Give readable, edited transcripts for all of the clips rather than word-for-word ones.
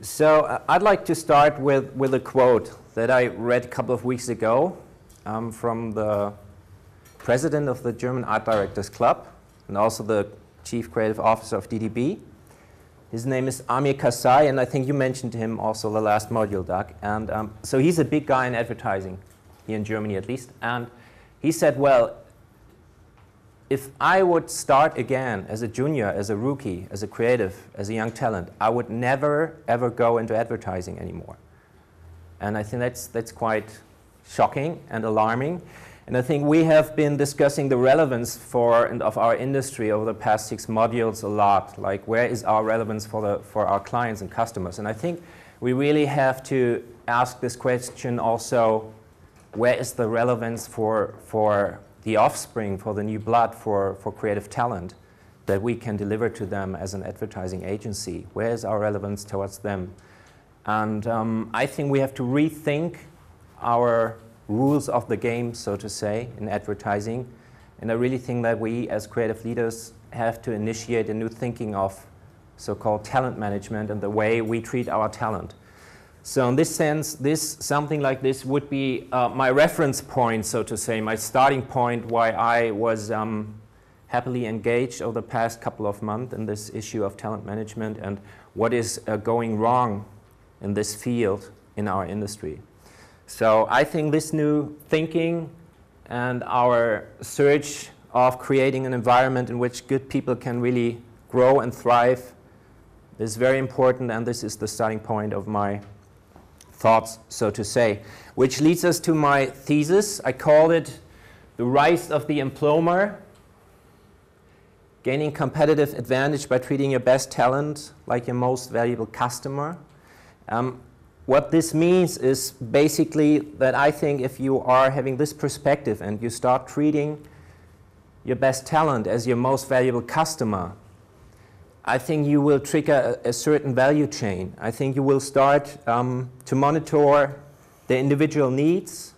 I'd like to start with a quote that I read a couple of weeks ago from the president of the German Art Directors Club and also the chief creative officer of DDB. His name is Amir Kasai, and I think you mentioned him also the last module, Doug. And so he's a big guy in advertising, here in Germany at least. And he said, well, if I would start again as a junior, as a rookie, as a creative, as a young talent, I would never, ever go into advertising anymore. And I think that's quite shocking and alarming. And I think we have been discussing the relevance of our industry over the past 6 modules a lot. Like, where is our relevance for our clients and customers? And I think we really have to ask this question also, where is the relevance for the offspring, for the new blood, for creative talent that we can deliver to them as an advertising agency? Where is our relevance towards them? And I think we have to rethink our rules of the game, so to say, in advertising. And I really think that we as creative leaders have to initiate a new thinking of so-called talent management and the way we treat our talent. So in this sense, something like this would be my reference point, so to say, my starting point why I was happily engaged over the past couple of months in this issue of talent management and what is going wrong in this field in our industry. So I think this new thinking and our search of creating an environment in which good people can really grow and thrive is very important, and this is the starting point of my thoughts, so to say. Which leads us to my thesis. I called it The Rise of the Emplomer, Gaining Competitive Advantage by Treating Your Best Talent Like Your Most Valuable Customer. What this means is basically that I think if you are having this perspective and you start treating your best talent as your most valuable customer, I think you will trigger a certain value chain. I think you will start to monitor their individual needs.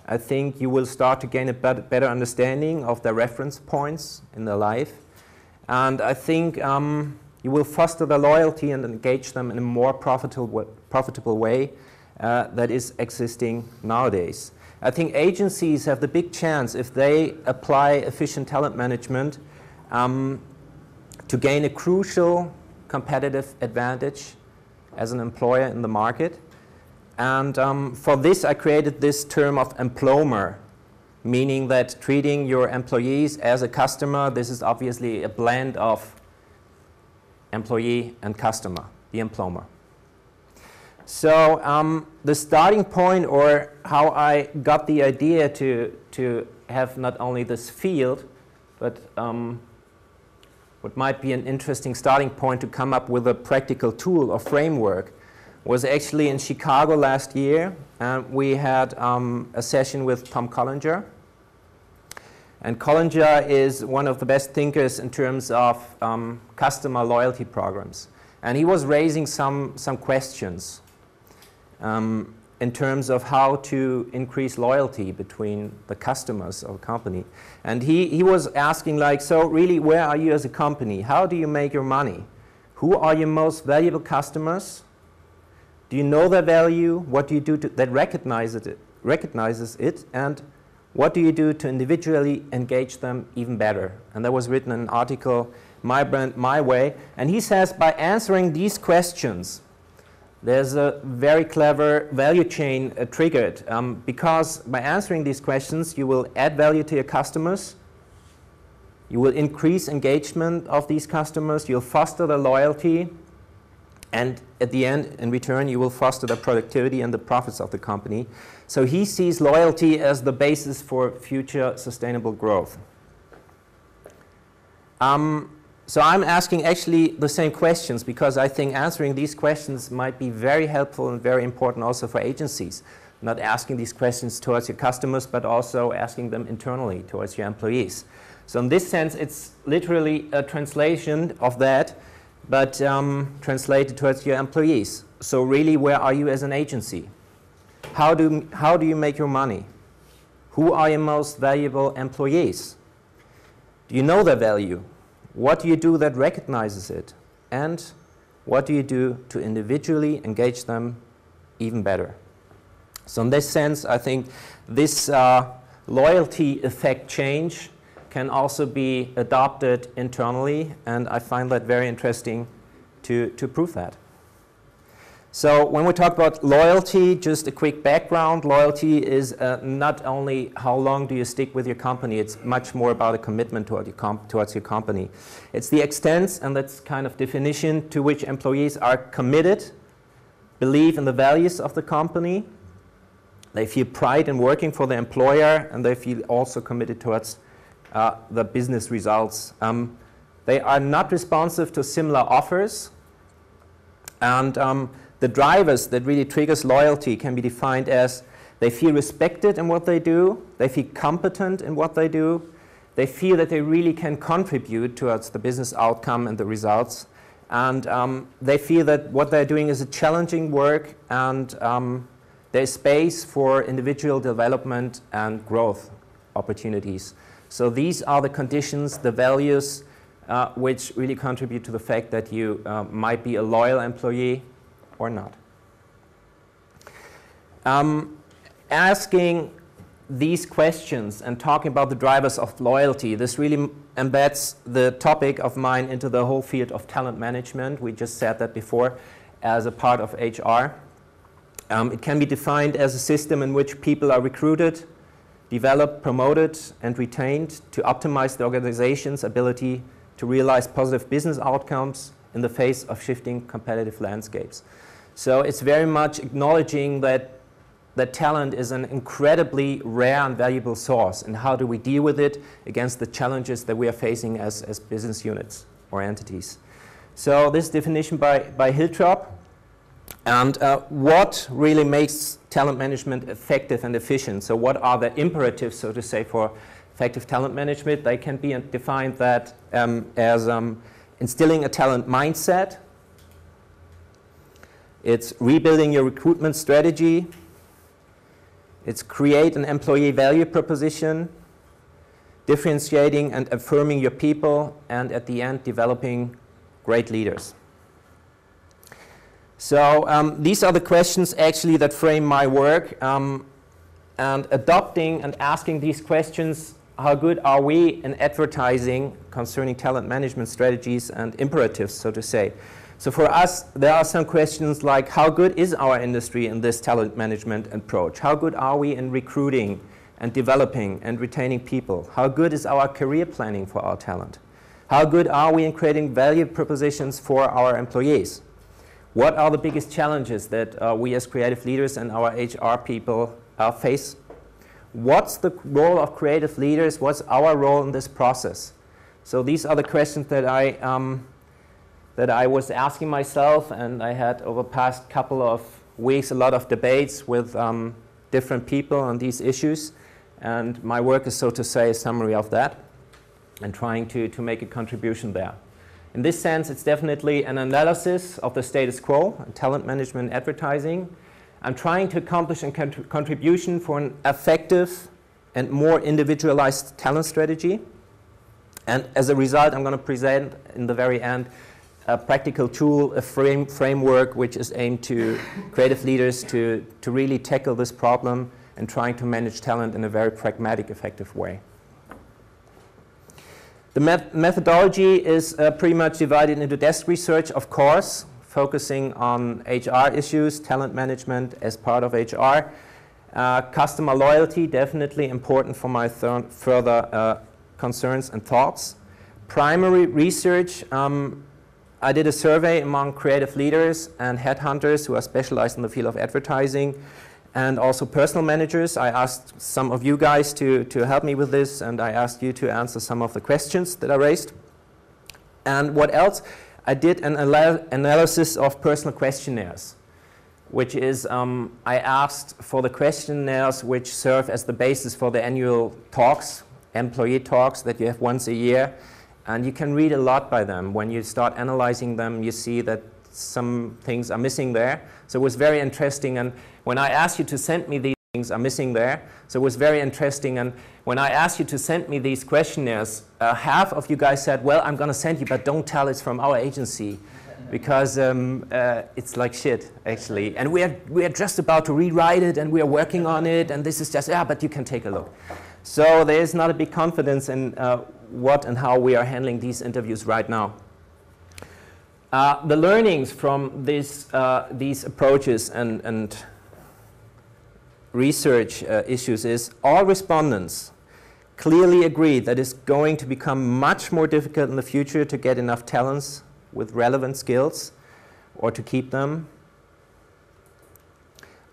I think you will start to gain a better understanding of their reference points in their life. And I think you will foster their loyalty and engage them in a more profitable way that is existing nowadays. I think agencies have the big chance, if they apply efficient talent management, to gain a crucial competitive advantage as an employer in the market. And for this, I created this term of emplomer, meaning that treating your employees as a customer. This is obviously a blend of employee and customer, the emplomer. So the starting point, or how I got the idea to have not only this field, but what might be an interesting starting point to come up with a practical tool or framework, was actually in Chicago last year. We had a session with Tom Collinger. And Collinger is one of the best thinkers in terms of customer loyalty programs. And he was raising some questions in terms of how to increase loyalty between the customers of a company. And he was asking, like, so really, where are you as a company? How do you make your money? Who are your most valuable customers? Do you know their value? What do you do that recognizes it? And what do you do to individually engage them even better? And that was written in an article, My Brand, My Way. And he says, by answering these questions, there's a very clever value chain triggered. Because by answering these questions, you will add value to your customers. You will increase engagement of these customers. You'll foster their loyalty. And at the end, in return, you will foster the productivity and the profits of the company. So he sees loyalty as the basis for future sustainable growth. So I'm asking actually the same questions, because I think answering these questions might be very helpful and very important also for agencies. Not asking these questions towards your customers, but also asking them internally towards your employees. So in this sense, it's literally a translation of that, but translated towards your employees. So really, where are you as an agency? How do you make your money? Who are your most valuable employees? Do you know their value? What do you do that recognizes it? And What do you do to individually engage them even better? So in this sense, I think this loyalty effect change can also be adopted internally, and I find that very interesting to prove that. So when we talk about loyalty, just a quick background. Loyalty is not only how long do you stick with your company, it's much more about a commitment towards your company. It's the extent, and that's kind of definition, to which employees are committed, believe in the values of the company, they feel pride in working for the employer, and they feel also committed towards the business results. They are not responsive to similar offers, and the drivers that really triggers loyalty can be defined as they feel respected in what they do, they feel competent in what they do, they feel that they really can contribute towards the business outcome and the results, and they feel that what they're doing is a challenging work, and there's space for individual development and growth opportunities. So these are the conditions, the values, which really contribute to the fact that you might be a loyal employee or not. Asking these questions and talking about the drivers of loyalty, this really embeds the topic of mine into the whole field of talent management. We just said that before, as a part of HR. It can be defined as a system in which people are recruited, developed, promoted, and retained to optimize the organization's ability to realize positive business outcomes in the face of shifting competitive landscapes. So it's very much acknowledging that talent is an incredibly rare and valuable source, and how do we deal with it against the challenges that we are facing as business units or entities. So this definition by Hiltrop, and what really makes talent management effective and efficient. So what are the imperatives, so to say, for effective talent management? They can be defined that as instilling a talent mindset. It's rebuilding your recruitment strategy. It's create an employee value proposition, differentiating and affirming your people, and at the end, developing great leaders. So these are the questions actually that frame my work, and adopting and asking these questions, how good are we in advertising concerning talent management strategies and imperatives, so to say. So for us, there are some questions like, how good is our industry in this talent management approach? How good are we in recruiting and developing and retaining people? How good is our career planning for our talent? How good are we in creating value propositions for our employees? What are the biggest challenges that we as creative leaders and our HR people face? What's the role of creative leaders? What's our role in this process? So these are the questions that I was asking myself, and I had over the past couple of weeks a lot of debates with different people on these issues, and my work is, so to say, a summary of that and trying to make a contribution there. In this sense, it's definitely an analysis of the status quo in talent management and advertising. I'm trying to accomplish a contribution for an effective and more individualized talent strategy, and as a result, I'm going to present in the very end a practical tool, a framework which is aimed to creative leaders to really tackle this problem and trying to manage talent in a very pragmatic, effective way. The methodology is pretty much divided into desk research, of course, focusing on HR issues, talent management as part of HR. Customer loyalty, definitely important for my further concerns and thoughts. Primary research, I did a survey among creative leaders and headhunters who are specialized in the field of advertising, and also personal managers. I asked some of you guys to help me with this, and I asked you to answer some of the questions that I raised. And what else? I did an analysis of personal questionnaires, which is I asked for the questionnaires which serve as the basis for the annual talks, employee talks that you have once a year. And you can read a lot by them. When you start analyzing them, you see that some things are missing there. So it was very interesting. And when I asked you to send me these things are missing there, so it was very interesting. And when I asked you to send me these questionnaires, half of you guys said, well, I'm going to send you, but don't tell it's from our agency. because it's like shit, actually. And we are just about to rewrite it, and we are working on it, and this is just, yeah, but you can take a look. So there is not a big confidence in what and how we are handling these interviews right now. The learnings from these approaches and research issues is all respondents clearly agree that it's going to become much more difficult in the future to get enough talents with relevant skills or to keep them.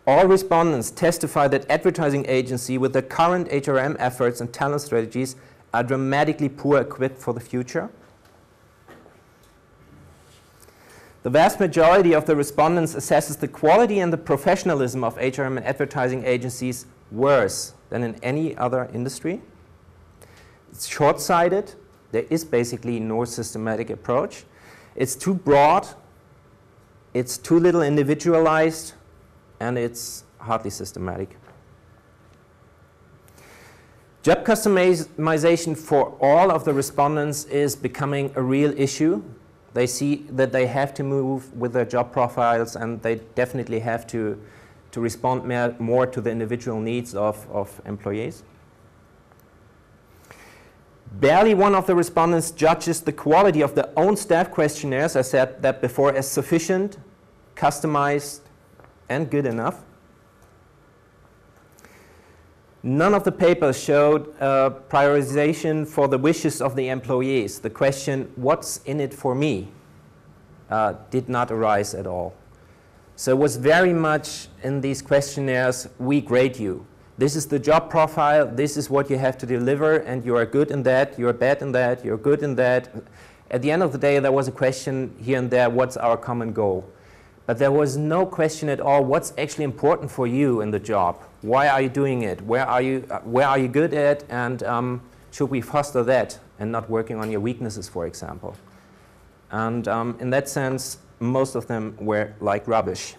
All respondents testify that advertising agencies with their current HRM efforts and talent strategies are dramatically poor equipped for the future. The vast majority of the respondents assesses the quality and the professionalism of HRM and advertising agencies worse than in any other industry. It's short-sighted. There is basically no systematic approach. It's too broad. It's too little individualized. And it's hardly systematic. Job customization for all of the respondents is becoming a real issue. They see that they have to move with their job profiles, and they definitely have to respond more to the individual needs of employees. Barely one of the respondents judges the quality of their own staff questionnaires, I said that before, as sufficient, customized, and good enough. None of the papers showed prioritization for the wishes of the employees. The question, what's in it for me, did not arise at all. So it was very much in these questionnaires, we grade you. This is the job profile, this is what you have to deliver, and you are good in that, you are bad in that, you're good in that. At the end of the day, there was a question here and there, what's our common goal? But there was no question at all, what's actually important for you in the job? Why are you doing it? Where are you good at? And should we foster that and not working on your weaknesses, for example? And in that sense, most of them were like rubbish.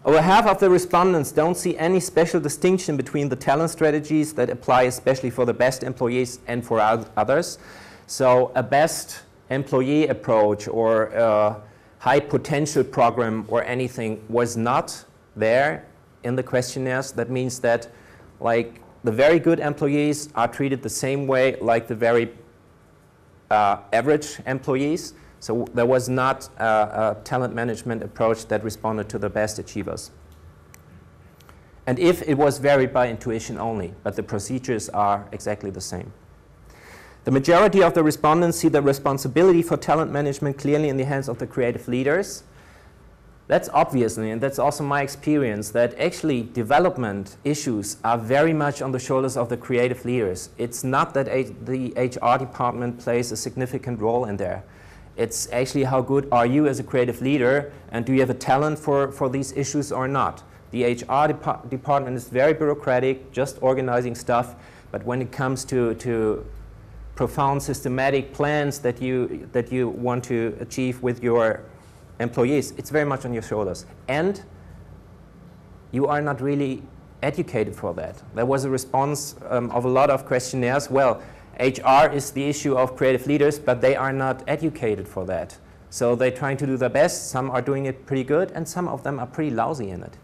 Over half of the respondents don't see any special distinction between the talent strategies that apply especially for the best employees and for others. So a best employee approach or high potential program or anything was not there in the questionnaires. That means that like the very good employees are treated the same way like the very average employees. So there was not a talent management approach that responded to the best achievers. And if it was varied by intuition only, but the procedures are exactly the same. The majority of the respondents see the responsibility for talent management clearly in the hands of the creative leaders. That's obviously, and that's also my experience, that actually development issues are very much on the shoulders of the creative leaders. It's not that the HR department plays a significant role in there. It's actually how good are you as a creative leader, and do you have a talent for these issues or not? The HR department is very bureaucratic, just organizing stuff, but when it comes to profound systematic plans that you want to achieve with your employees, it's very much on your shoulders. And you are not really educated for that. There was a response of a lot of questionnaires. Well, HR is the issue of creative leaders, but they are not educated for that. So they're trying to do their best. Some are doing it pretty good, and some of them are pretty lousy in it.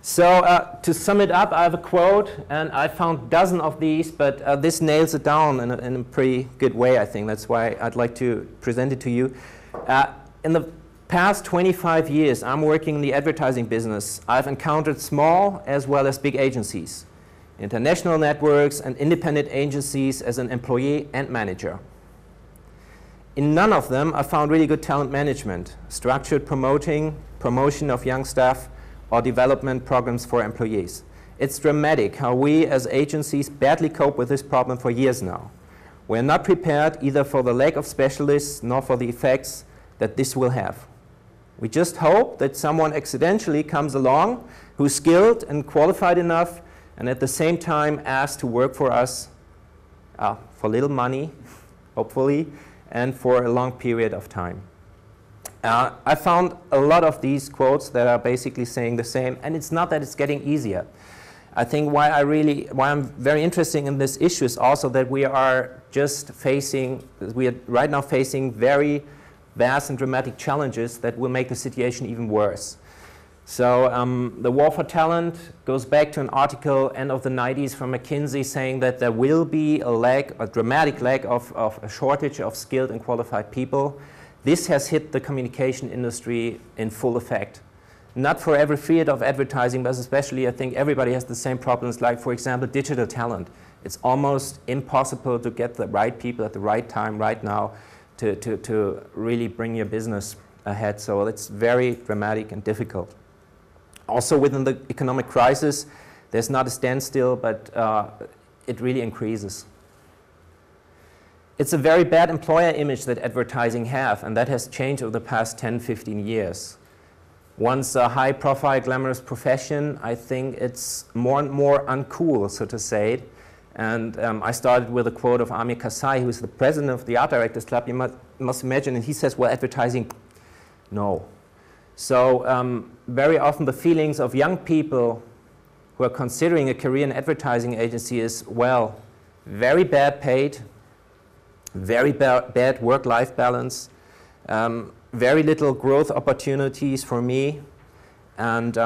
So to sum it up, I have a quote, and I found dozens of these, but this nails it down in a pretty good way, I think. That's why I'd like to present it to you. In the past 25 years, I'm working in the advertising business. I've encountered small as well as big agencies, international networks, and independent agencies as an employee and manager. In none of them, I found really good talent management, structured promotion of young staff, or development programs for employees. It's dramatic how we as agencies badly cope with this problem for years now. We're not prepared either for the lack of specialists nor for the effects that this will have. We just hope that someone accidentally comes along who's skilled and qualified enough and at the same time asks to work for us for little money, hopefully, and for a long period of time. I found a lot of these quotes that are basically saying the same, and it's not that it's getting easier. I think why I'm very interested in this issue is also that we are right now facing very vast and dramatic challenges that will make the situation even worse. So the war for talent goes back to an article end of the 90s from McKinsey saying that there will be a dramatic lack of a shortage of skilled and qualified people. This has hit the communication industry in full effect. Not for every field of advertising, but especially I think everybody has the same problems, like for example digital talent. It's almost impossible to get the right people at the right time right now to really bring your business ahead. So it's very dramatic and difficult. Also within the economic crisis, there's not a standstill, but it really increases. It's a very bad employer image that advertising have, and that has changed over the past 10, 15 years. Once a high-profile, glamorous profession, I think it's more and more uncool, so to say. And I started with a quote of Amir Kasai, who's the president of the Art Directors Club. You must imagine, and he says, well, advertising, no. So very often the feelings of young people who are considering a career in advertising agency is, well, very bad paid, very bad work-life balance, very little growth opportunities for me, and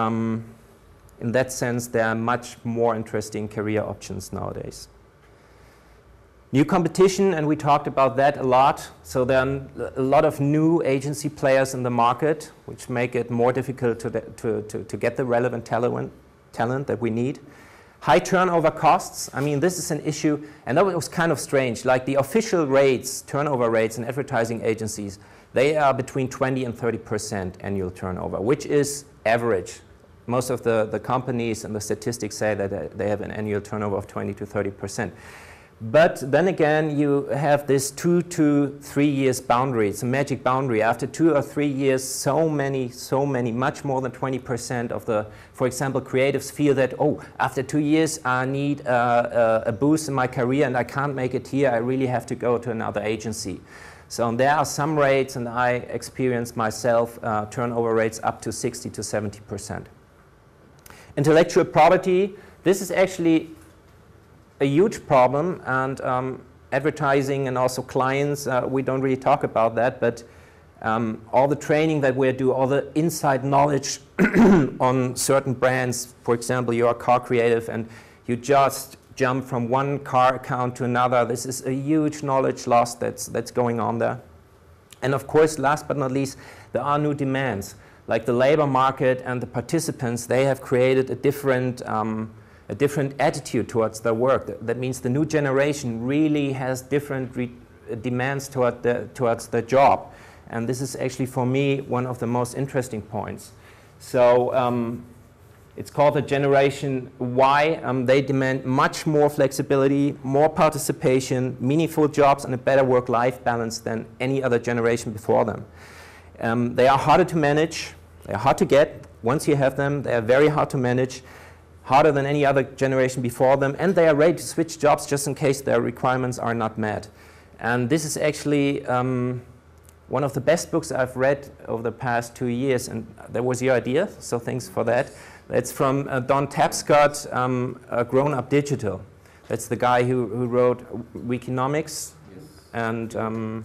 in that sense there are much more interesting career options nowadays. New competition, and we talked about that a lot. So there are a lot of new agency players in the market, which make it more difficult to get the relevant talent that we need. High turnover costs. I mean, this is an issue, and that was kind of strange. Like the official rates, turnover rates in advertising agencies, they are between 20 and 30% annual turnover, which is average. Most of the companies and the statistics say that they have an annual turnover of 20 to 30%. But then again, you have this 2 to 3 years boundary. It's a magic boundary. After 2 or 3 years, so many, much more than 20% of the, for example, creatives feel that, oh, after 2 years, I need a boost in my career and I can't make it here. I really have to go to another agency. So there are some rates, and I experienced myself turnover rates up to 60 to 70%. Intellectual property. This is actually a huge problem, and advertising and also clients, we don't really talk about that, but all the training that we do, all the inside knowledge on certain brands, for example, you're a car creative and you just jump from one car account to another. This is a huge knowledge loss that's going on there. And of course, last but not least, there are new demands. Like the labor market and the participants, they have created a different attitude towards their work. That means the new generation really has different demands towards their job. And this is actually, for me, one of the most interesting points. So it's called the Generation Y. They demand much more flexibility, more participation, meaningful jobs, and a better work-life balance than any other generation before them. They are harder to manage. They are hard to get. Once you have them, they are very hard to manage, harder than any other generation before them, and they are ready to switch jobs just in case their requirements are not met. And this is actually one of the best books I've read over the past 2 years, and that was your idea, so thanks for that. It's from Don Tapscott, Grown Up Digital. That's the guy who wrote Weekonomics, yes. And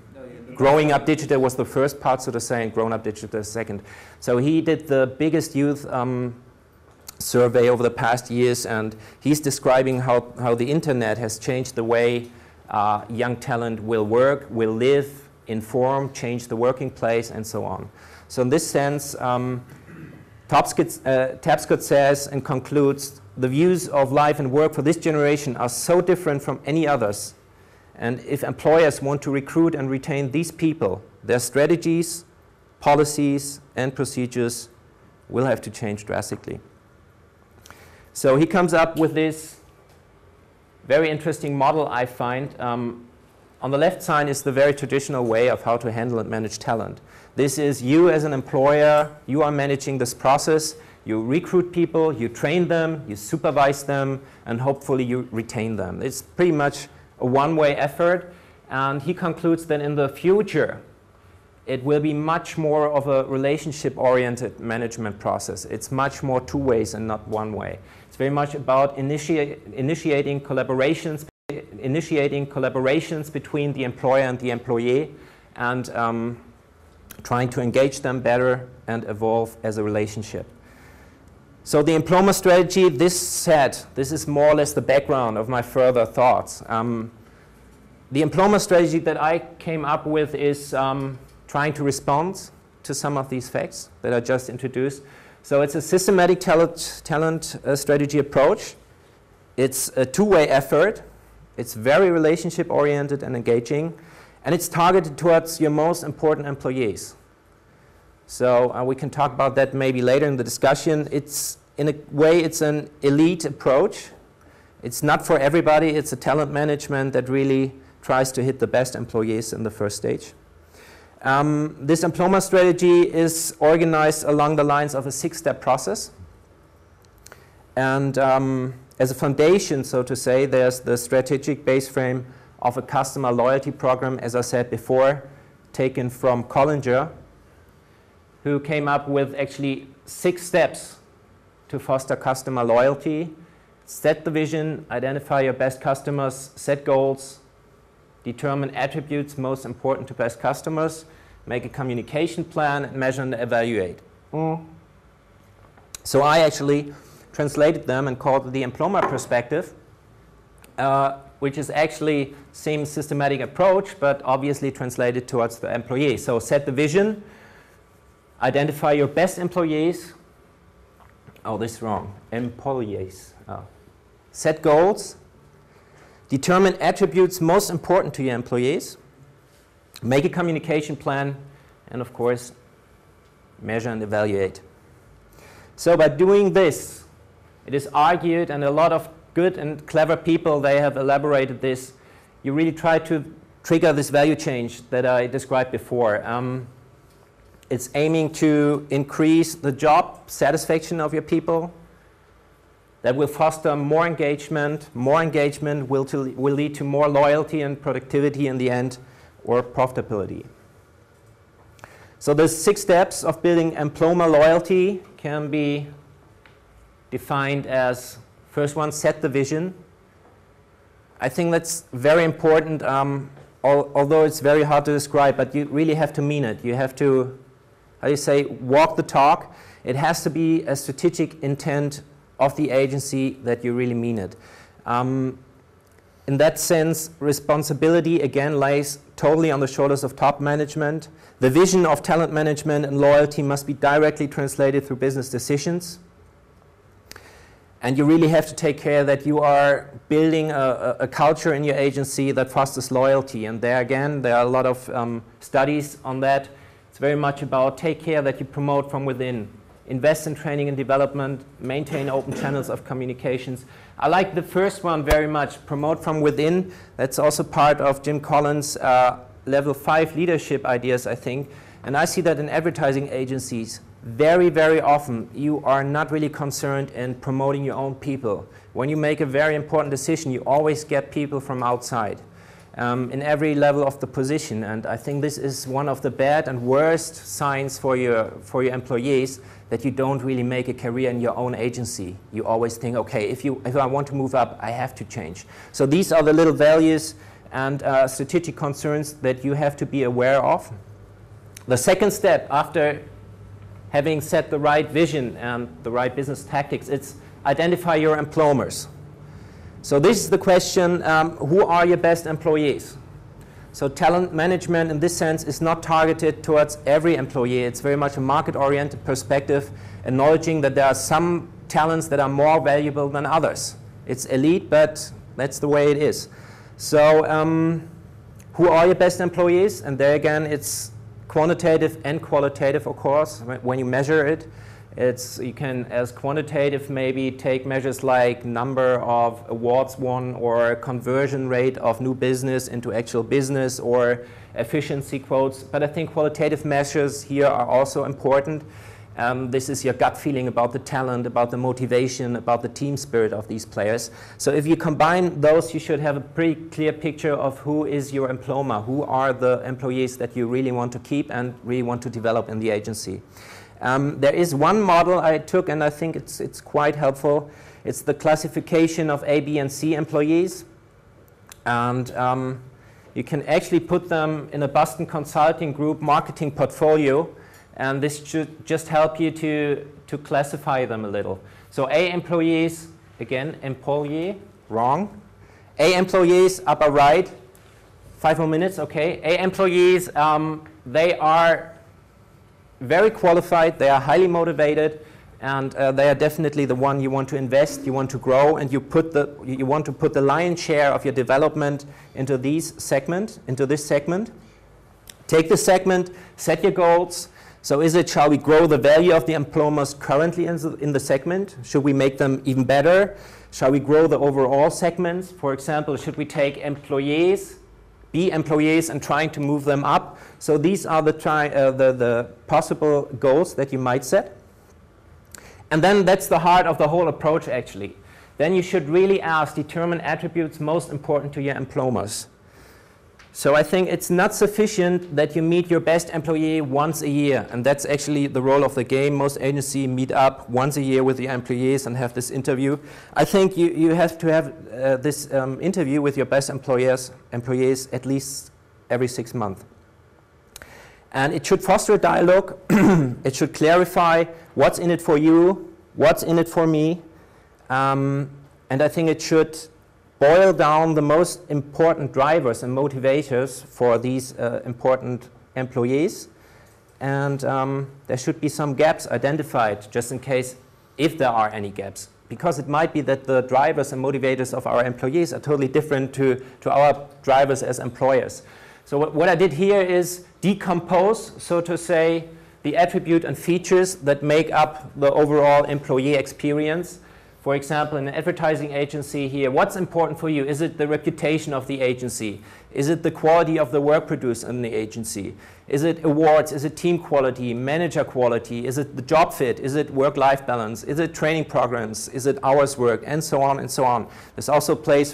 Growing Up Digital was the first part, so to say, and Grown Up Digital the second. So he did the biggest youth survey over the past years, and he's describing how the internet has changed the way young talent will work, will live, inform, change the working place, and so on. So in this sense, Tapscott says and concludes, the views of life and work for this generation are so different from any others. And if employers want to recruit and retain these people, their strategies, policies, and procedures will have to change drastically. So he comes up with this very interesting model, I find. On the left side is the very traditional way of how to handle and manage talent. This is you as an employer, you are managing this process. You recruit people, you train them, you supervise them, and hopefully you retain them. It's pretty much a one-way effort. And he concludes that in the future, it will be much more of a relationship-oriented management process. It's much more two ways and not one way. It's very much about initiating collaborations between the employer and the employee, and trying to engage them better and evolve as a relationship. So the employment strategy, this is more or less the background of my further thoughts. The employment strategy that I came up with is trying to respond to some of these facts that I just introduced. So it's a systematic talent strategy approach. It's a two-way effort. It's very relationship-oriented and engaging. And it's targeted towards your most important employees. So we can talk about that maybe later in the discussion. It's, in a way, it's an elite approach. It's not for everybody. It's a talent management that really tries to hit the best employees in the first stage. This employment strategy is organized along the lines of a 6-step process. And as a foundation, so to say, there's the strategic base frame of a customer loyalty program, as I said before, taken from Collinger, who came up with actually 6 steps to foster customer loyalty. Set the vision, identify your best customers, set goals, determine attributes most important to best customers, make a communication plan, measure and evaluate. So I actually translated them and called it the employer perspective, which is actually same systematic approach, but obviously translated towards the employee. So set the vision, identify your best employees. Oh, this is wrong. Employees. Oh. Set goals, determine attributes most important to your employees, make a communication plan, and of course, measure and evaluate. So by doing this, it is argued, and a lot of good and clever people, they have elaborated this, you really try to trigger this value change that I described before. It's aiming to increase the job satisfaction of your people. That will foster more engagement. More engagement will lead to more loyalty and productivity in the end, or profitability. So the 6 steps of building Emplomer-Loyalty can be defined as, first one, set the vision. I think that's very important, although it's very hard to describe, but you really have to mean it. You have to, how do you say, walk the talk. It has to be a strategic intent of the agency that you really mean it. In that sense, responsibility again lays totally on the shoulders of top management. The vision of talent management and loyalty must be directly translated through business decisions. And you really have to take care that you are building a culture in your agency that fosters loyalty. And there again, there are a lot of studies on that. It's very much about take care that you promote from within. Invest in training and development, maintain open channels of communications. I like the first one very much, promote from within. That's also part of Jim Collins' level 5 leadership ideas, I think. And I see that in advertising agencies. Very, very often, you are not really concerned in promoting your own people. When you make a very important decision, you always get people from outside in every level of the position. And I think this is one of the bad and worst signs for your employees, that you don't really make a career in your own agency. You always think, okay, if I want to move up, I have to change. So these are the little values and strategic concerns that you have to be aware of. The second step, after having set the right vision and the right business tactics, it's identify your emplomers. So this is the question, who are your best employees? So talent management in this sense is not targeted towards every employee. It's very much a market-oriented perspective, acknowledging that there are some talents that are more valuable than others. It's elite, but that's the way it is. So who are your best employees? And there again, it's quantitative and qualitative, of course. When you measure it, you can, as quantitative, maybe take measures like number of awards won, or conversion rate of new business into actual business, or efficiency quotes. But I think qualitative measures here are also important. This is your gut feeling about the talent, about the motivation, about the team spirit of these players. So if you combine those, you should have a pretty clear picture of who is your emplomer, who are the employees that you really want to keep and really want to develop in the agency. There is one model I took, and I think it's quite helpful. It's the classification of A, B, and C employees. And you can actually put them in a Boston Consulting Group marketing portfolio, and this should just help you to classify them a little. So A employees, again, employee, wrong. A employees, upper right, 5 more minutes, okay. A employees, they are very qualified, they are highly motivated, and they are definitely the one you want to invest, you want to grow, and you want to put the lion's share of your development into this segment. Take the segment, set your goals. So shall we grow the value of the emplomers currently in the segment? Should we make them even better? Shall we grow the overall segments? For example, should we take employees, B employees, and trying to move them up? So these are the possible goals that you might set. And then that's the heart of the whole approach, actually. Then you should really determine attributes most important to your emplomers. So I think it's not sufficient that you meet your best employee once a year, and that's actually the role of the game. Most agencies meet up once a year with your employees and have this interview. I think you have to have this interview with your best employees at least every 6 months. And it should foster a dialogue. It should clarify what's in it for you, what's in it for me, and I think it should boil down the most important drivers and motivators for these important employees. And there should be some gaps identified, just in case, if there are any gaps. Because it might be that the drivers and motivators of our employees are totally different to our drivers as employers. So what I did here is decompose, so to say, the attribute and features that make up the overall employee experience. For example, in an advertising agency here, what's important for you? Is it the reputation of the agency? Is it the quality of the work produced in the agency? Is it awards? Is it team quality, manager quality? Is it the job fit? Is it work-life balance? Is it training programs? Is it hours work? And so on and so on. There's also space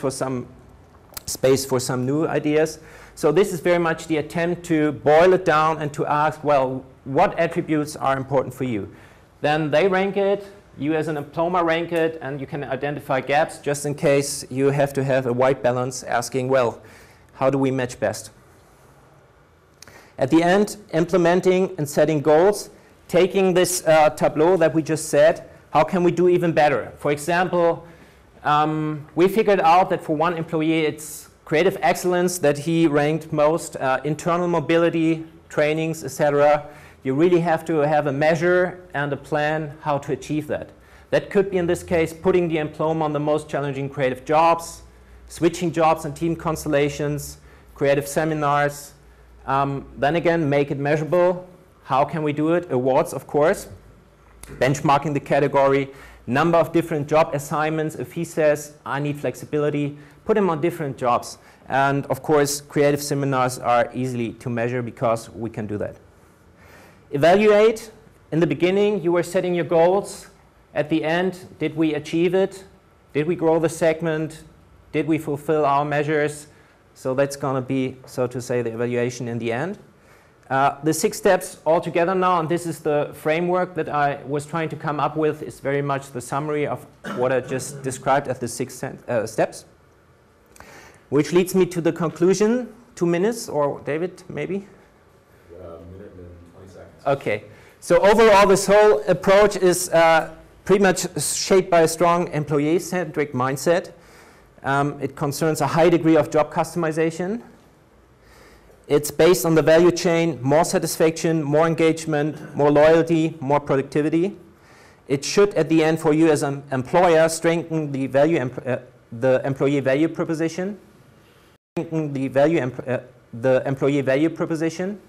for some new ideas. So this is very much the attempt to boil it down and to ask, well, what attributes are important for you? Then they rank it. You as an employer rank it, and you can identify gaps just in case you have to have a white balance asking, well, how do we match best? At the end, implementing and setting goals, taking this tableau that we just said, how can we do even better? For example, we figured out that for one employee, it's creative excellence that he ranked most, internal mobility, trainings, etc. You really have to have a measure and a plan how to achieve that. That could be, in this case, putting the employer on the most challenging creative jobs, switching jobs and team constellations, creative seminars. Then again, make it measurable. How can we do it? Awards, of course. Benchmarking the category. Number of different job assignments. If he says, I need flexibility, put him on different jobs. And of course, creative seminars are easily to measure because we can do that. Evaluate. In the beginning, you were setting your goals. At the end, did we achieve it? Did we grow the segment? Did we fulfill our measures? So that's going to be, so to say, the evaluation in the end. The 6 steps all together now, and this is the framework that I was trying to come up with, is very much the summary of what I just described as the 6 steps. Which leads me to the conclusion. 2 minutes, or David, maybe? Minute and 20 seconds. Okay. So overall, this whole approach is pretty much shaped by a strong employee-centric mindset. It concerns a high degree of job customization. It's based on the value chain, more satisfaction, more engagement, more loyalty, more productivity. It should, at the end, for you as an employer, strengthen the employee value proposition. The employee value proposition.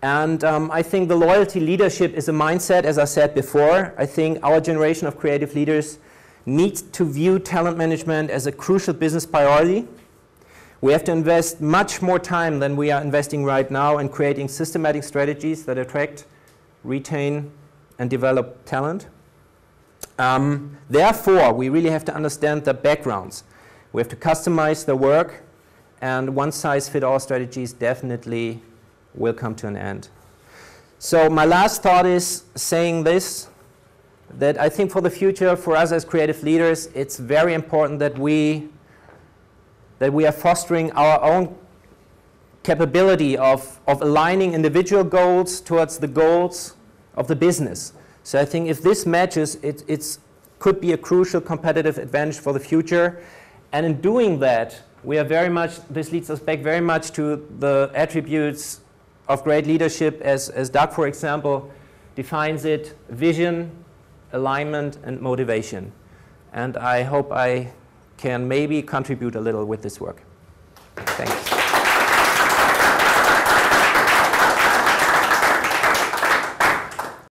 And I think the loyalty leadership is a mindset, as I said before. I think our generation of creative leaders needs to view talent management as a crucial business priority. We have to invest much more time than we are investing right now in creating systematic strategies that attract, retain and develop talent. Therefore, we really have to understand the backgrounds. We have to customize the work, and one-size-fits-all strategies definitely will come to an end. So my last thought is saying this, that I think for the future, for us as creative leaders, it's very important that we are fostering our own capability of aligning individual goals towards the goals of the business. So I think if this matches, it could be a crucial competitive advantage for the future. And in doing that, we are very much, this leads us back very much to the attributes of great leadership as Doug, for example, defines it: vision, alignment, and motivation. And I hope I can maybe contribute a little with this work. Thanks.